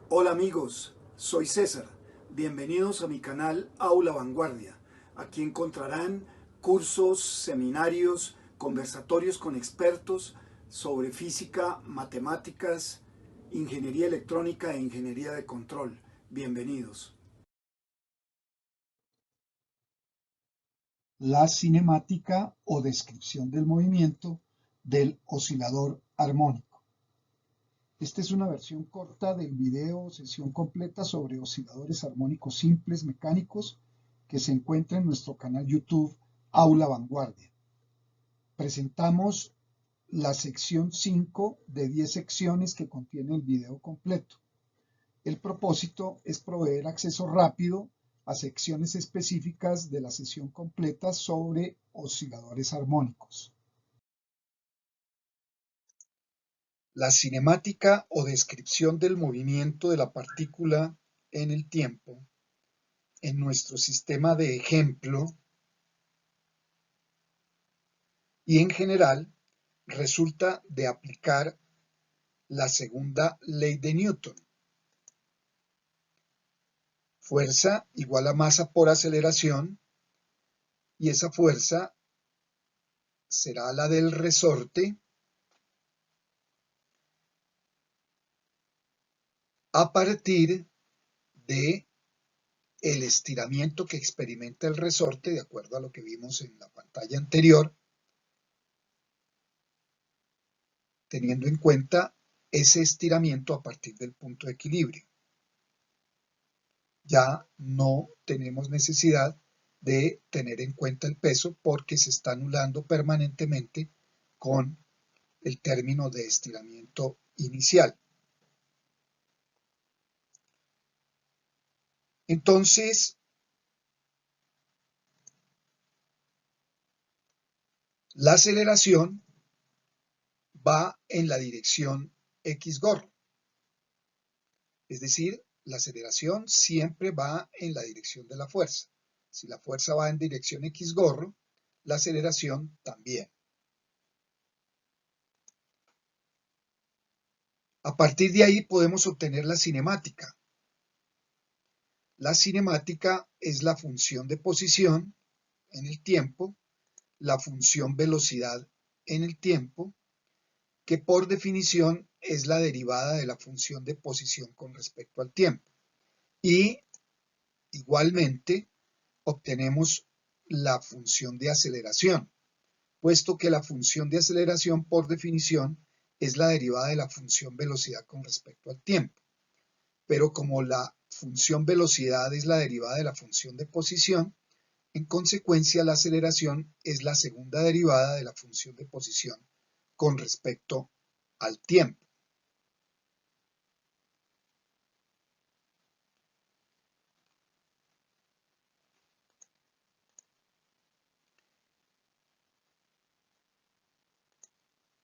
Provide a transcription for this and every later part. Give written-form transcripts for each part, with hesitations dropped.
Hola amigos, soy César. Bienvenidos a mi canal Aula Vanguardia. Aquí encontrarán cursos, seminarios, conversatorios con expertos sobre física, matemáticas, ingeniería electrónica e ingeniería de control. Bienvenidos. La cinemática o descripción del movimiento del oscilador armónico. Esta es una versión corta del video o sesión completa sobre osciladores armónicos simples mecánicos que se encuentra en nuestro canal YouTube Aula Vanguardia. Presentamos la sección 5 de 10 secciones que contiene el video completo. El propósito es proveer acceso rápido a secciones específicas de la sesión completa sobre osciladores armónicos. La cinemática o descripción del movimiento de la partícula en el tiempo en nuestro sistema de ejemplo y en general resulta de aplicar la segunda ley de Newton. Fuerza igual a masa por aceleración, y esa fuerza será la del resorte a partir de el estiramiento que experimenta el resorte, de acuerdo a lo que vimos en la pantalla anterior, teniendo en cuenta ese estiramiento a partir del punto de equilibrio. Ya no tenemos necesidad de tener en cuenta el peso porque se está anulando permanentemente con el término de estiramiento inicial. Entonces, la aceleración va en la dirección X gorro. Es decir, la aceleración siempre va en la dirección de la fuerza. Si la fuerza va en dirección X gorro, la aceleración también. A partir de ahí podemos obtener la cinemática. La cinemática es la función de posición en el tiempo, la función velocidad en el tiempo, que por definición es la derivada de la función de posición con respecto al tiempo. Y igualmente obtenemos la función de aceleración, puesto que la función de aceleración por definición es la derivada de la función velocidad con respecto al tiempo. Pero como la función velocidad es la derivada de la función de posición, en consecuencia la aceleración es la segunda derivada de la función de posición con respecto al tiempo.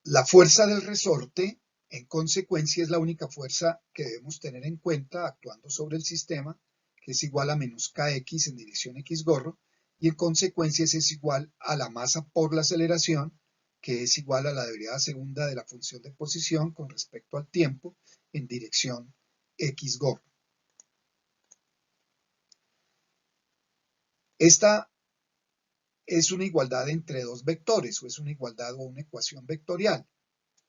La fuerza del resorte, en consecuencia, es la única fuerza que debemos tener en cuenta actuando sobre el sistema, que es igual a menos kx en dirección x gorro, y en consecuencia es igual a la masa por la aceleración, que es igual a la derivada segunda de la función de posición con respecto al tiempo en dirección x gorro. Esta es una igualdad entre dos vectores, o es una igualdad o una ecuación vectorial.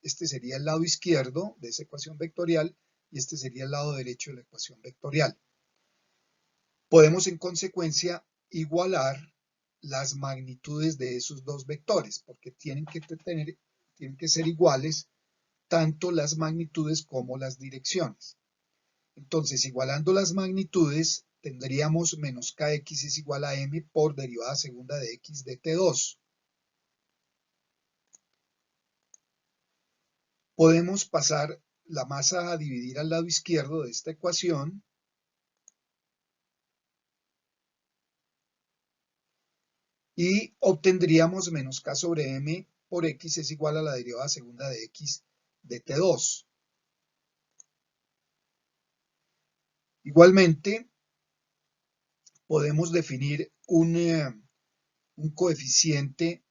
Este sería el lado izquierdo de esa ecuación vectorial y este sería el lado derecho de la ecuación vectorial. Podemos en consecuencia igualar las magnitudes de esos dos vectores porque tienen que ser iguales tanto las magnitudes como las direcciones. Entonces, igualando las magnitudes, tendríamos menos kx es igual a m por derivada segunda de x de t2. Podemos pasar la masa a dividir al lado izquierdo de esta ecuación y obtendríamos menos k sobre m por x es igual a la derivada segunda de x de t2. Igualmente, podemos definir un coeficiente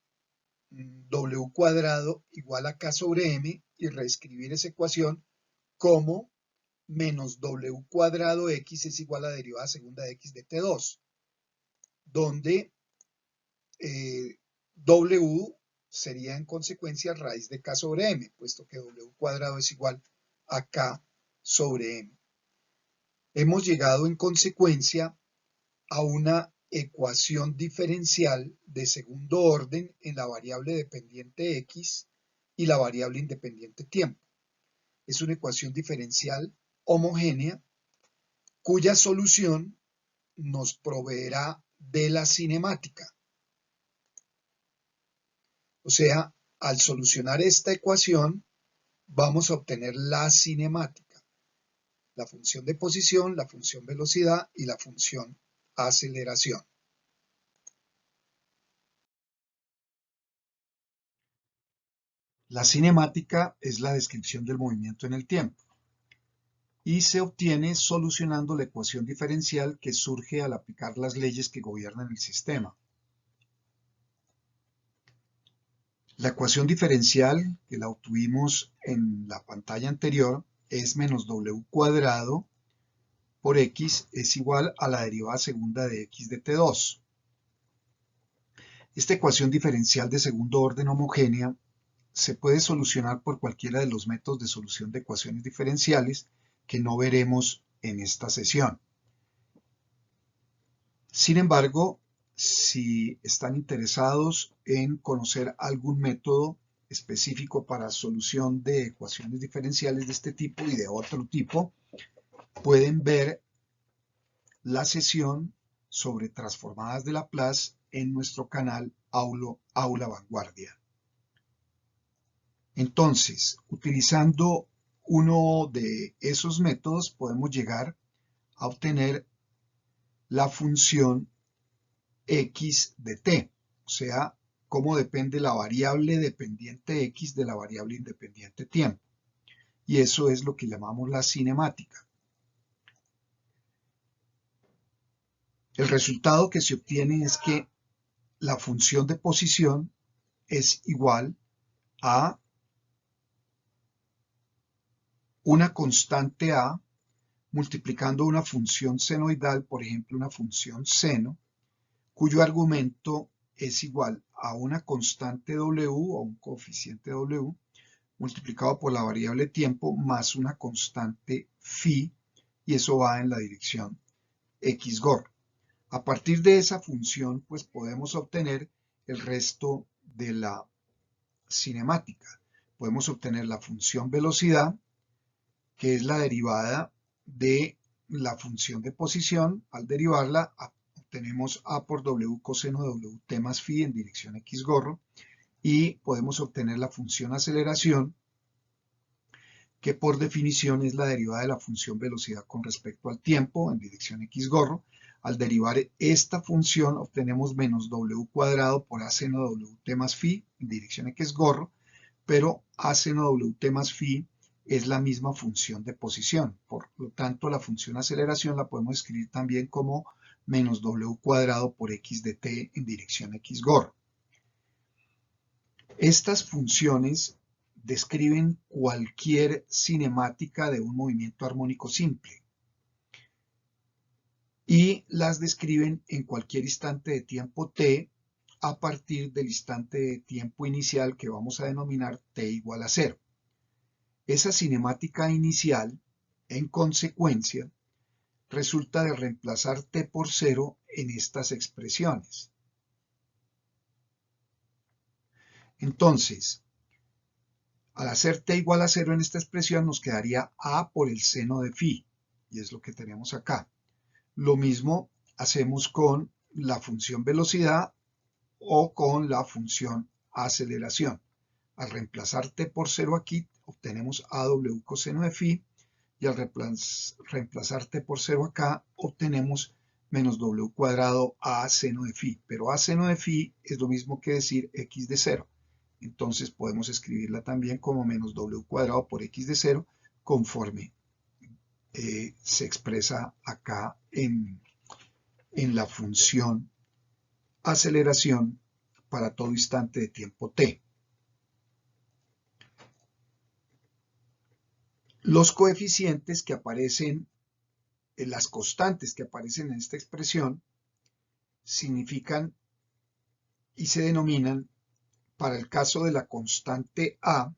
w cuadrado igual a k sobre m y reescribir esa ecuación como menos w cuadrado x es igual a la derivada segunda de x de t2, donde w sería en consecuencia raíz de k sobre m, puesto que w cuadrado es igual a k sobre m. Hemos llegado en consecuencia a una ecuación diferencial de segundo orden en la variable dependiente x y la variable independiente tiempo. Es una ecuación diferencial homogénea cuya solución nos proveerá de la cinemática. O sea, al solucionar esta ecuación vamos a obtener la cinemática, la función de posición, la función velocidad y la función aceleración. La cinemática es la descripción del movimiento en el tiempo y se obtiene solucionando la ecuación diferencial que surge al aplicar las leyes que gobiernan el sistema. La ecuación diferencial, que la obtuvimos en la pantalla anterior, es menos w cuadrado por x es igual a la derivada segunda de x de t2. Esta ecuación diferencial de segundo orden homogénea se puede solucionar por cualquiera de los métodos de solución de ecuaciones diferenciales que no veremos en esta sesión. Sin embargo, si están interesados en conocer algún método específico para solución de ecuaciones diferenciales de este tipo y de otro tipo, pueden ver la sesión sobre transformadas de Laplace en nuestro canal Aula Vanguardia. Entonces, utilizando uno de esos métodos podemos llegar a obtener la función x de t, o sea, cómo depende la variable dependiente x de la variable independiente tiempo. Y eso es lo que llamamos la cinemática. El resultado que se obtiene es que la función de posición es igual a una constante a multiplicando una función senoidal, por ejemplo una función seno, cuyo argumento es igual a una constante w o un coeficiente w multiplicado por la variable tiempo más una constante phi, y eso va en la dirección xgor. A partir de esa función pues podemos obtener el resto de la cinemática. Podemos obtener la función velocidad, que es la derivada de la función de posición. Al derivarla obtenemos a por w coseno de wt más phi en dirección x gorro, y podemos obtener la función aceleración, que por definición es la derivada de la función velocidad con respecto al tiempo en dirección x gorro. Al derivar esta función obtenemos menos w cuadrado por a seno de wt más phi en dirección x gorro, pero a seno de wt más phi es la misma función de posición. Por lo tanto, la función aceleración la podemos escribir también como menos w cuadrado por x de t en dirección x gorro. Estas funciones describen cualquier cinemática de un movimiento armónico simple y las describen en cualquier instante de tiempo t a partir del instante de tiempo inicial que vamos a denominar t igual a 0. Esa cinemática inicial, en consecuencia, resulta de reemplazar t por 0 en estas expresiones. Entonces, al hacer t igual a 0 en esta expresión nos quedaría a por el seno de phi, y es lo que tenemos acá. Lo mismo hacemos con la función velocidad o con la función aceleración. Al reemplazar t por 0 aquí, obtenemos AW coseno de phi, y al reemplazar t por 0 acá, obtenemos menos w cuadrado a seno de phi. Pero a seno de phi es lo mismo que decir x de 0. Entonces podemos escribirla también como menos w cuadrado por x de 0, conforme se expresa acá en la función aceleración para todo instante de tiempo t. Los coeficientes que aparecen, las constantes que aparecen en esta expresión, significan y se denominan, para el caso de la constante A,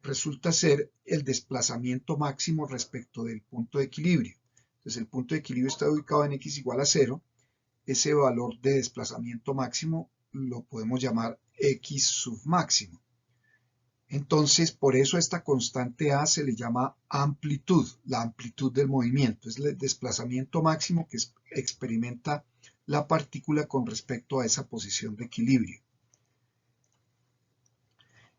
resulta ser el desplazamiento máximo respecto del punto de equilibrio. Entonces el punto de equilibrio está ubicado en x igual a 0. Ese valor de desplazamiento máximo lo podemos llamar x sub máximo. Entonces, por eso a esta constante A se le llama amplitud, la amplitud del movimiento. Es el desplazamiento máximo que experimenta la partícula con respecto a esa posición de equilibrio.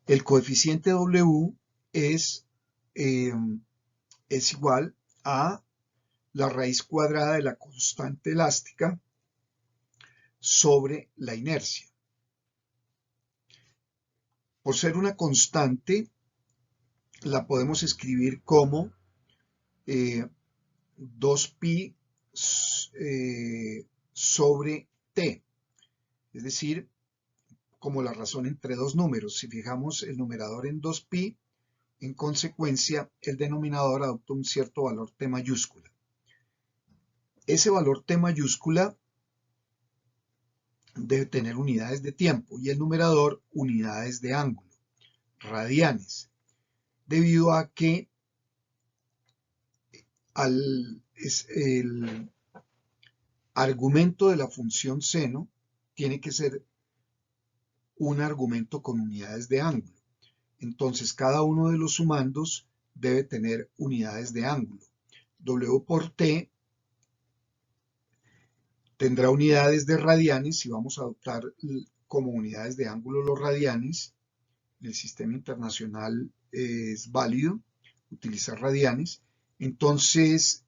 El coeficiente W es igual a la raíz cuadrada de la constante elástica sobre la inercia. Por ser una constante, la podemos escribir como 2pi sobre t, es decir, como la razón entre dos números. Si fijamos el numerador en 2pi, en consecuencia, el denominador adopta un cierto valor t mayúscula. Ese valor t mayúscula debe tener unidades de tiempo y el numerador unidades de ángulo, radianes, debido a que el argumento de la función seno tiene que ser un argumento con unidades de ángulo. Entonces, cada uno de los sumandos debe tener unidades de ángulo. W por t tendrá unidades de radianes y vamos a adoptar como unidades de ángulo los radianes. En el sistema internacional es válido utilizar radianes. Entonces,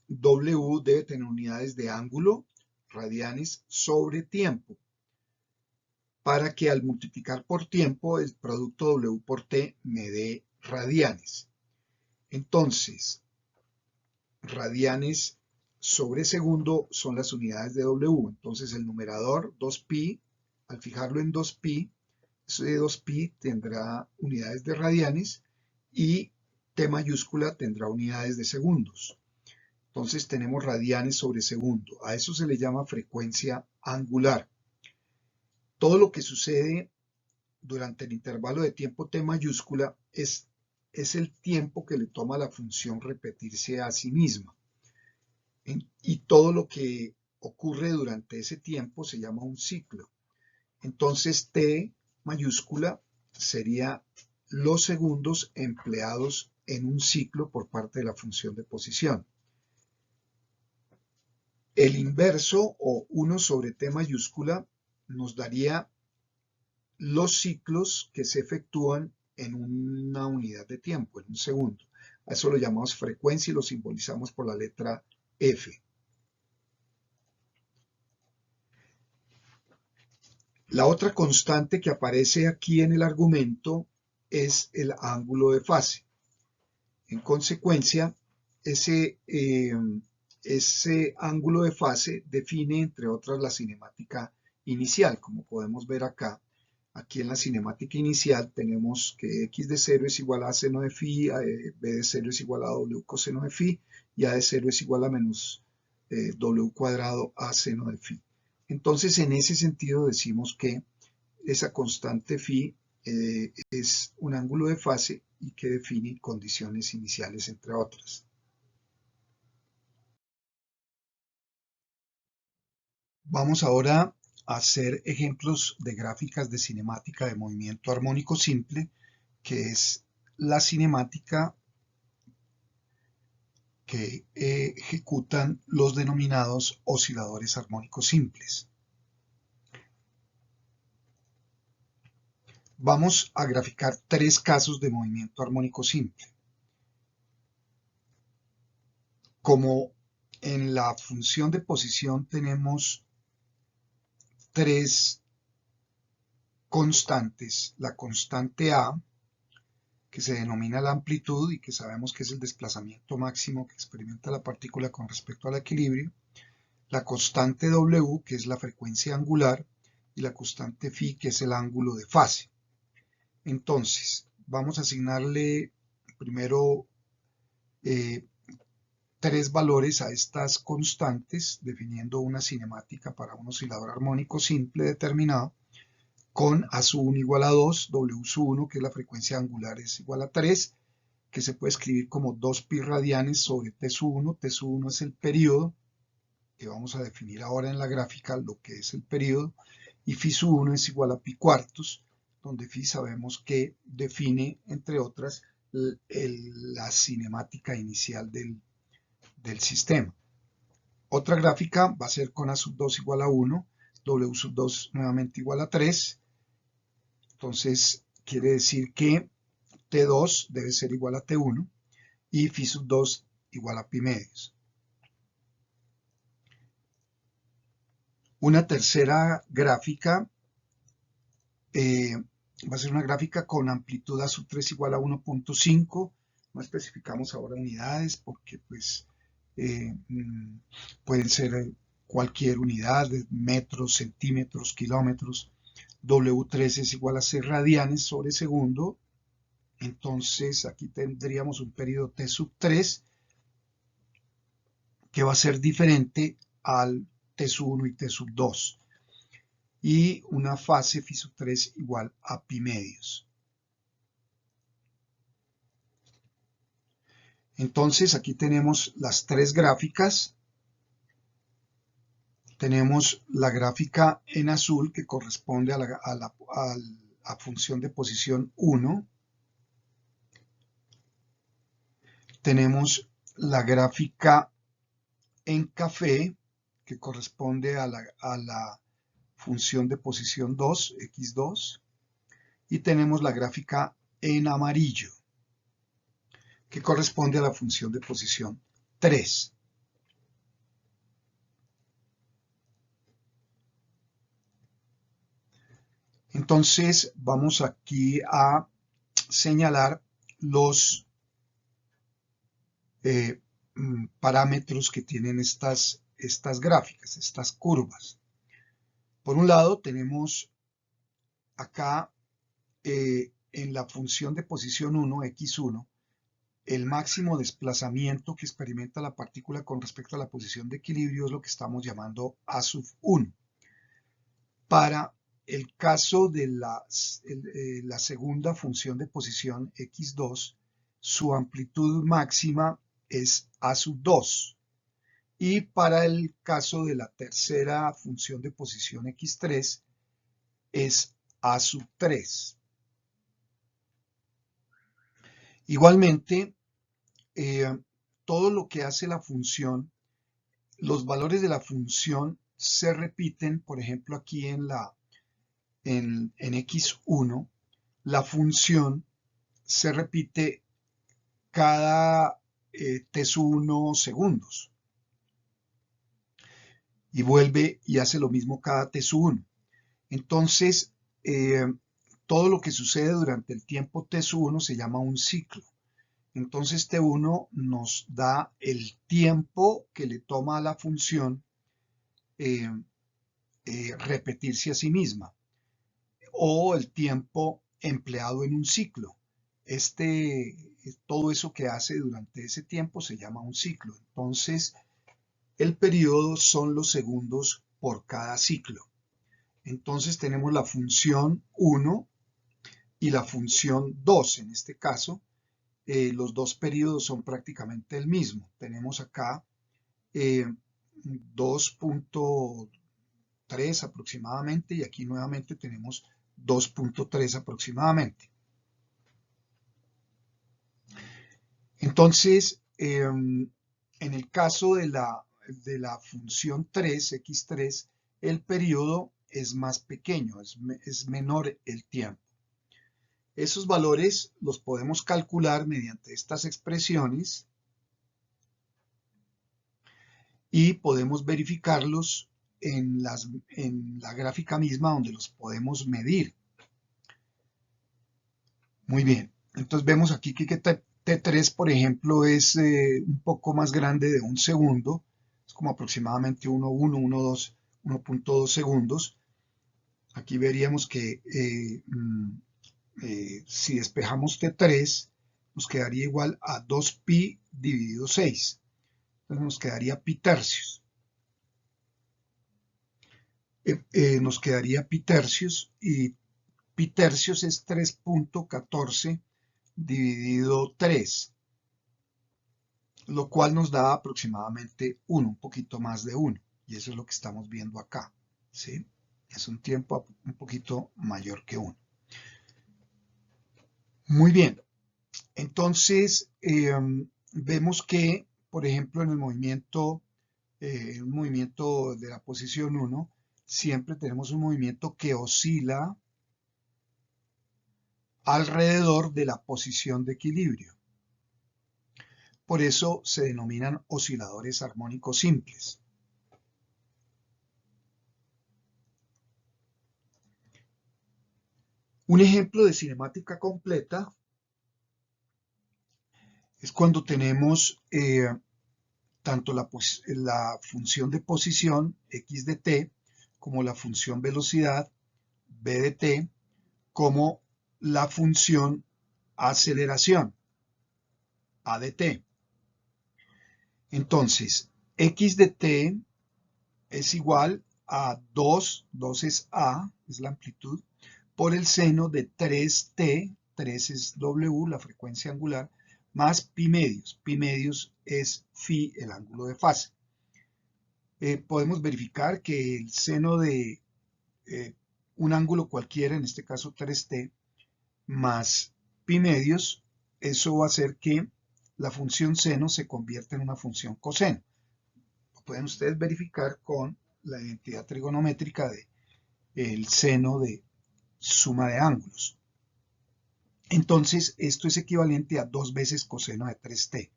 W debe tener unidades de ángulo, radianes, sobre tiempo, para que al multiplicar por tiempo el producto W por T me dé radianes. Entonces, radianes sobre segundo son las unidades de W. Entonces el numerador 2pi, al fijarlo en 2pi, ese 2pi tendrá unidades de radianes y T mayúscula tendrá unidades de segundos. Entonces tenemos radianes sobre segundo. A eso se le llama frecuencia angular. Todo lo que sucede durante el intervalo de tiempo t mayúscula es el tiempo que le toma a la función repetirse a sí misma. Y todo lo que ocurre durante ese tiempo se llama un ciclo. Entonces t mayúscula sería los segundos empleados en un ciclo por parte de la función de posición. El inverso o 1 sobre t mayúscula nos daría los ciclos que se efectúan en una unidad de tiempo, en un segundo. A eso lo llamamos frecuencia y lo simbolizamos por la letra F. La otra constante que aparece aquí en el argumento es el ángulo de fase. En consecuencia, ese ángulo de fase define, entre otras, la cinemática inicial, como podemos ver acá. Aquí en la cinemática inicial tenemos que x de 0 es igual a seno de phi, b de 0 es igual a w coseno de phi, y a de 0 es igual a menos w cuadrado a seno de phi. Entonces, en ese sentido decimos que esa constante phi es un ángulo de fase y que define condiciones iniciales, entre otras. Vamos ahora a hacer ejemplos de gráficas de cinemática de movimiento armónico simple, que es la cinemática que ejecutan los denominados osciladores armónicos simples. Vamos a graficar tres casos de movimiento armónico simple. Como en la función de posición tenemos tres constantes, la constante A, que se denomina la amplitud y que sabemos que es el desplazamiento máximo que experimenta la partícula con respecto al equilibrio, la constante W, que es la frecuencia angular, y la constante phi, que es el ángulo de fase. Entonces, vamos a asignarle primero tres valores a estas constantes, definiendo una cinemática para un oscilador armónico simple determinado, con A sub 1 igual a 2, W sub 1, que es la frecuencia angular, es igual a 3, que se puede escribir como 2 pi radianes sobre T sub 1. T sub 1 es el periodo, que vamos a definir ahora en la gráfica lo que es el periodo, y phi sub 1 es igual a pi cuartos, donde phi sabemos que define, entre otras, la cinemática inicial del sistema. Otra gráfica va a ser con A sub 2 igual a 1, W sub 2 nuevamente igual a 3. Entonces quiere decir que T2 debe ser igual a T1 y phi sub 2 igual a pi medios. Una tercera gráfica va a ser una gráfica con amplitud A sub 3 igual a 1.5. No especificamos ahora unidades porque pues pueden ser cualquier unidad, de metros, centímetros, kilómetros. W3 es igual a 6 radianes sobre segundo. Entonces aquí tendríamos un periodo T sub 3 que va a ser diferente al T sub 1 y T sub 2. Y una fase phi sub 3 igual a pi medios. Entonces aquí tenemos las tres gráficas. Tenemos la gráfica en azul que corresponde a la función de posición 1. Tenemos la gráfica en café que corresponde a la función de posición 2, x2. Y tenemos la gráfica en amarillo que corresponde a la función de posición 3. Entonces vamos aquí a señalar los parámetros que tienen estas gráficas, estas curvas. Por un lado tenemos acá en la función de posición 1, x1, el máximo desplazamiento que experimenta la partícula con respecto a la posición de equilibrio es lo que estamos llamando A sub 1. Para el caso de la segunda función de posición x2, su amplitud máxima es A sub 2. Y para el caso de la tercera función de posición x3 es A sub 3. Igualmente, todo lo que hace la función, los valores de la función se repiten. Por ejemplo, aquí en x1, la función se repite cada t sub 1 segundos. Y vuelve y hace lo mismo cada t sub 1. Entonces, todo lo que sucede durante el tiempo t sub 1 se llama un ciclo. Entonces T1 nos da el tiempo que le toma a la función repetirse a sí misma, o el tiempo empleado en un ciclo. Todo eso que hace durante ese tiempo se llama un ciclo. Entonces, el periodo son los segundos por cada ciclo. Entonces tenemos la función 1 y la función 2. En este caso, los dos periodos son prácticamente el mismo. Tenemos acá 2.3 aproximadamente y aquí nuevamente tenemos 2.3 aproximadamente. Entonces, en el caso de la función 3, x3, el periodo es más pequeño, es menor el tiempo. Esos valores los podemos calcular mediante estas expresiones y podemos verificarlos en la gráfica misma donde los podemos medir. Muy bien, entonces vemos aquí que T3, por ejemplo, es un poco más grande de un segundo, es como aproximadamente 1.2 segundos. Aquí veríamos que si despejamos T3, nos quedaría igual a 2pi dividido 6. Entonces nos quedaría pi tercios. Nos quedaría pi tercios y pi tercios es 3.14 dividido 3, lo cual nos da aproximadamente 1, un poquito más de 1. Y eso es lo que estamos viendo acá, ¿sí? Es un tiempo un poquito mayor que 1. Muy bien. Entonces, vemos que, por ejemplo, en el movimiento de la posición 1, siempre tenemos un movimiento que oscila alrededor de la posición de equilibrio. Por eso se denominan osciladores armónicos simples. Un ejemplo de cinemática completa es cuando tenemos tanto la función de posición x de t como la función velocidad b de t como la función aceleración a de t. Entonces, x de t es igual a 2 es a, es la amplitud, por el seno de 3t, 3 es w, la frecuencia angular, más pi medios. Pi medios es phi, el ángulo de fase. Podemos verificar que el seno de un ángulo cualquiera, en este caso 3t, más pi medios, eso va a hacer que la función seno se convierta en una función coseno. Lo pueden ustedes verificar con la identidad trigonométrica del seno de suma de ángulos. Entonces, esto es equivalente a 2 veces coseno de 3t.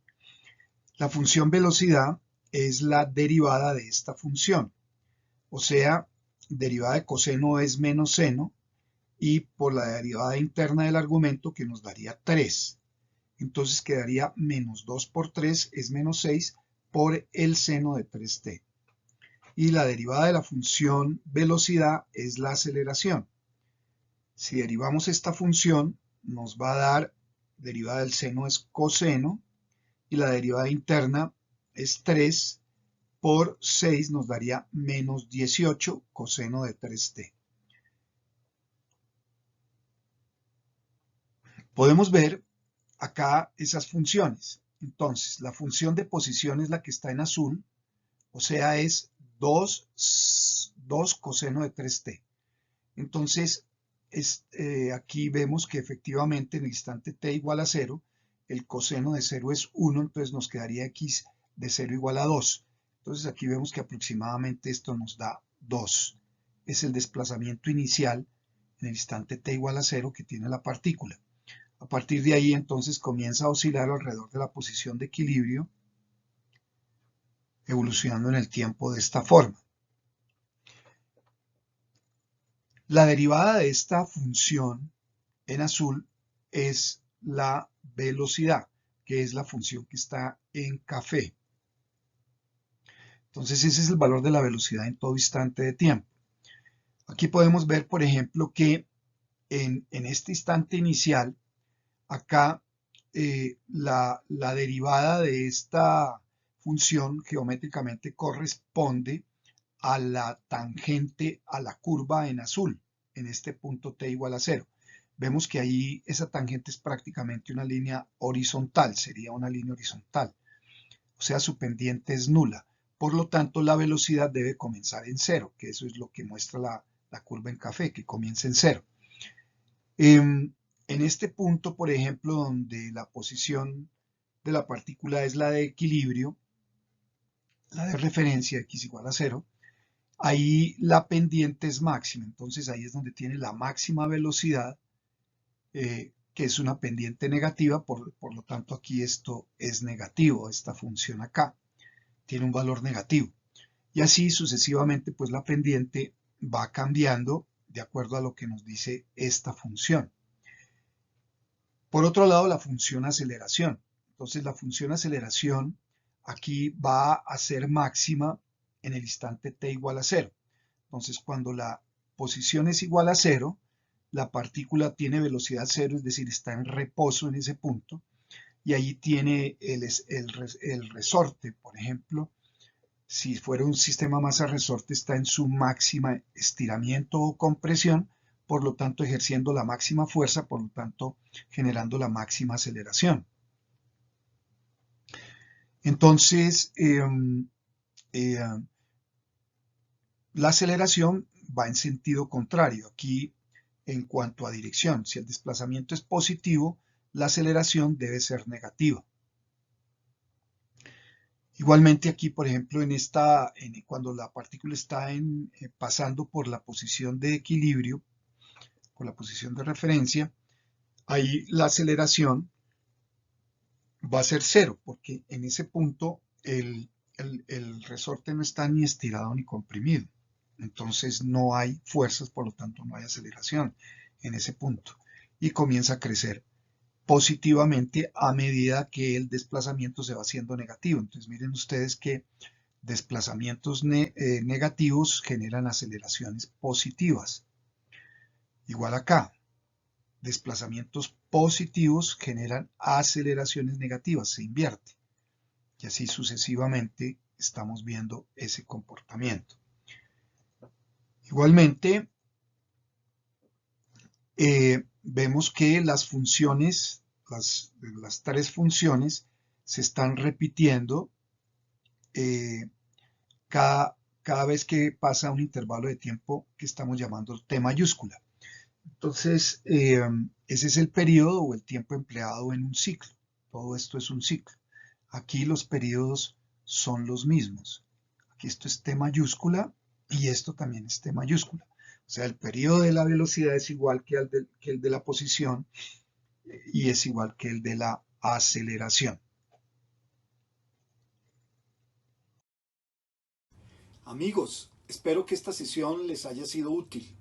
La función velocidad es la derivada de esta función. O sea, derivada de coseno es menos seno y por la derivada interna del argumento que nos daría 3. Entonces quedaría menos 2 por 3 es menos 6 por el seno de 3t. Y la derivada de la función velocidad es la aceleración. Si derivamos esta función, nos va a dar, derivada del seno es coseno, y la derivada interna es 3 por 6, nos daría menos 18 coseno de 3t. Podemos ver acá esas funciones. Entonces, la función de posición es la que está en azul, o sea, es 2 coseno de 3t. Entonces, aquí vemos que efectivamente en el instante t igual a 0, el coseno de 0 es 1, entonces nos quedaría x de 0 igual a 2. Entonces aquí vemos que aproximadamente esto nos da 2. Es el desplazamiento inicial en el instante t igual a 0 que tiene la partícula. A partir de ahí entonces comienza a oscilar alrededor de la posición de equilibrio, evolucionando en el tiempo de esta forma. La derivada de esta función en azul es la velocidad, que es la función que está en café. Entonces ese es el valor de la velocidad en todo instante de tiempo. Aquí podemos ver, por ejemplo, que en este instante inicial, acá la derivada de esta función geométricamente corresponde a la tangente a la curva en azul, en este punto t igual a 0. Vemos que ahí esa tangente es prácticamente una línea horizontal, sería una línea horizontal. O sea, su pendiente es nula. Por lo tanto, la velocidad debe comenzar en 0, que eso es lo que muestra la curva en café, que comienza en 0. En este punto, por ejemplo, donde la posición de la partícula es la de equilibrio, la de referencia, x igual a 0, ahí la pendiente es máxima. Entonces ahí es donde tiene la máxima velocidad, que es una pendiente negativa, por lo tanto aquí esto es negativo, esta función acá tiene un valor negativo. Y así sucesivamente, pues la pendiente va cambiando de acuerdo a lo que nos dice esta función. Por otro lado, la función aceleración. Entonces la función aceleración aquí va a ser máxima en el instante t igual a 0. Entonces cuando la posición es igual a 0, la partícula tiene velocidad 0, es decir, está en reposo en ese punto. y ahí tiene el resorte, por ejemplo. Si fuera un sistema masa-resorte, está en su máxima estiramiento o compresión, por lo tanto ejerciendo la máxima fuerza, por lo tanto generando la máxima aceleración. Entonces, la aceleración va en sentido contrario. Aquí, en cuanto a dirección, si el desplazamiento es positivo, la aceleración debe ser negativa. Igualmente aquí, por ejemplo, cuando la partícula está pasando por la posición de equilibrio, por la posición de referencia, ahí la aceleración va a ser cero, porque en ese punto el resorte no está ni estirado ni comprimido. Entonces no hay fuerzas, por lo tanto no hay aceleración en ese punto. Y comienza a crecer positivamente a medida que el desplazamiento se va haciendo negativo. Entonces miren ustedes que desplazamientos negativos generan aceleraciones positivas. Igual acá, desplazamientos positivos generan aceleraciones negativas, se invierte. Y así sucesivamente estamos viendo ese comportamiento. Igualmente, vemos que las funciones, las tres funciones, se están repitiendo cada vez que pasa un intervalo de tiempo que estamos llamando T mayúscula. Entonces, ese es el periodo o el tiempo empleado en un ciclo. Todo esto es un ciclo. Aquí los periodos son los mismos. Aquí esto es T mayúscula y esto también es T mayúscula. O sea, el periodo de la velocidad es igual que el de la posición y es igual que el de la aceleración. Amigos, espero que esta sesión les haya sido útil.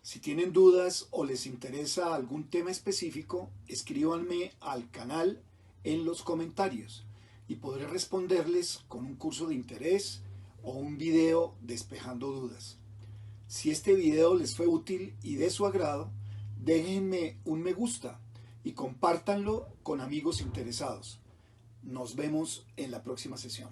Si tienen dudas o les interesa algún tema específico, escríbanme al canal en los comentarios y podré responderles con un curso de interés o un video despejando dudas. Si este video les fue útil y de su agrado, déjenme un me gusta y compártanlo con amigos interesados. Nos vemos en la próxima sesión.